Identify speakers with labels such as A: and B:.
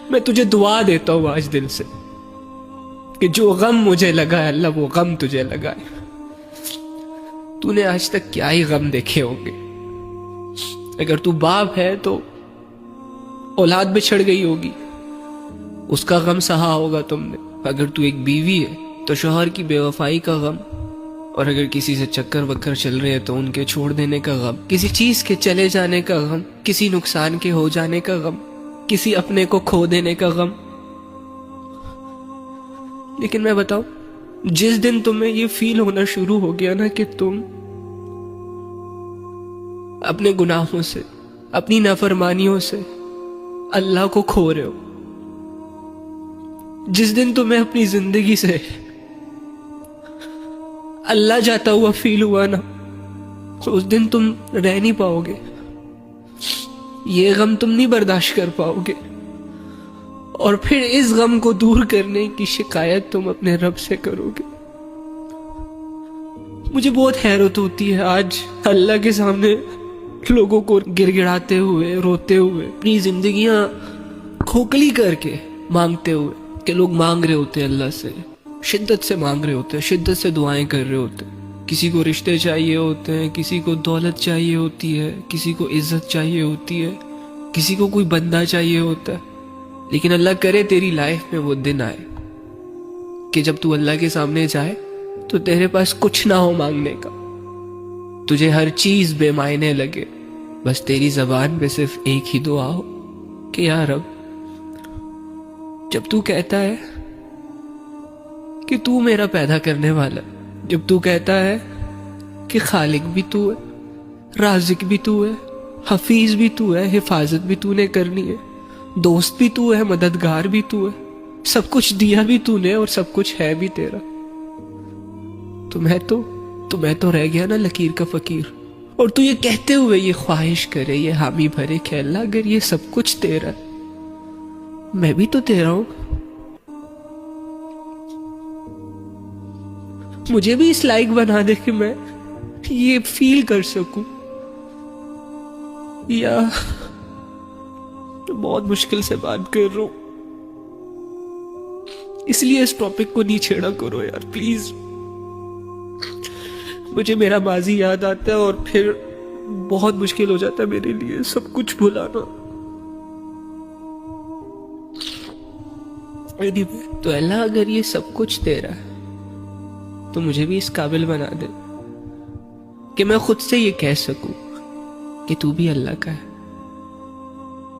A: میں تجھے دعا دیتا ہوں آج دل سے کہ جو غم مجھے لگا ہے اللہ وہ غم تجھے لگا ہے. تو نے آج تک کیا ہی غم دیکھے ہوں گے. اگر تو باپ ہے تو اولاد بچھڑ گئی ہوگی، اس کا غم سہا ہوگا تم نے. اگر تو ایک بیوی ہے تو شوہر کی بے وفائی کا غم، اور اگر کسی سے چکر وکر چل رہے ہیں تو ان کے چھوڑ دینے کا غم، کسی چیز کے چلے جانے کا غم، کسی نقصان کے ہو جانے کا غم، کسی اپنے کو کھو دینے کا غم. لیکن میں بتاؤں، جس دن تمہیں یہ فیل ہونا شروع ہو گیا نا کہ تم اپنے گناہوں سے، اپنی نافرمانیوں سے اللہ کو کھو رہے ہو، جس دن تمہیں اپنی زندگی سے اللہ جاتا ہوا فیل ہوا نا، اس دن تم رہ نہیں پاؤ گے. یہ غم تم نہیں برداشت کر پاؤ گے، اور پھر اس غم کو دور کرنے کی شکایت تم اپنے رب سے کرو گے. مجھے بہت حیرت ہوتی ہے آج اللہ کے سامنے لوگوں کو گر گڑاتے ہوئے، روتے ہوئے، اپنی زندگیاں کھوکھلی کر کے مانگتے ہوئے، کہ لوگ مانگ رہے ہوتے ہیں اللہ سے، شدت سے مانگ رہے ہوتے ہیں، شدت سے دعائیں کر رہے ہوتے ہیں. کسی کو رشتے چاہیے ہوتے ہیں، کسی کو دولت چاہیے ہوتی ہے، کسی کو عزت چاہیے ہوتی ہے، کسی کو کوئی بندہ چاہیے ہوتا ہے. لیکن اللہ کرے تیری لائف میں وہ دن آئے کہ جب تو اللہ کے سامنے جائے تو تیرے پاس کچھ نہ ہو مانگنے کا، تجھے ہر چیز بے معنی لگے، بس تیری زبان پہ صرف ایک ہی دعا ہو کہ یا رب، جب تو کہتا ہے کہ تو میرا پیدا کرنے والا، جب تو کہتا ہے کہ خالق بھی تو ہے، رازق بھی تو ہے، حفیظ بھی تو ہے، حفاظت بھی تو نے کرنی ہے، دوست بھی تو ہے، مددگار بھی تو ہے، سب کچھ دیا بھی تو نے اور سب کچھ ہے بھی تیرا، تو میں تو رہ گیا نا لکیر کا فقیر. اور تو یہ کہتے ہوئے یہ خواہش کرے، یہ حامی بھرے کہ اللہ اگر یہ سب کچھ تیرا ہے، میں بھی تو تیرا ہوں، مجھے بھی اس لائق بنا دے کہ میں یہ فیل کر سکوں. یا بہت مشکل سے بات کر رہا ہوں، اس لیے اس ٹاپک کو نہیں چھیڑا کرو یار پلیز. مجھے میرا ماضی یاد آتا ہے اور پھر بہت مشکل ہو جاتا ہے میرے لیے سب کچھ بھلانا. تو اللہ اگر یہ سب کچھ تیرا ہے تو مجھے بھی اس قابل بنا دے کہ میں خود سے یہ کہہ سکوں کہ تو بھی اللہ کا ہے.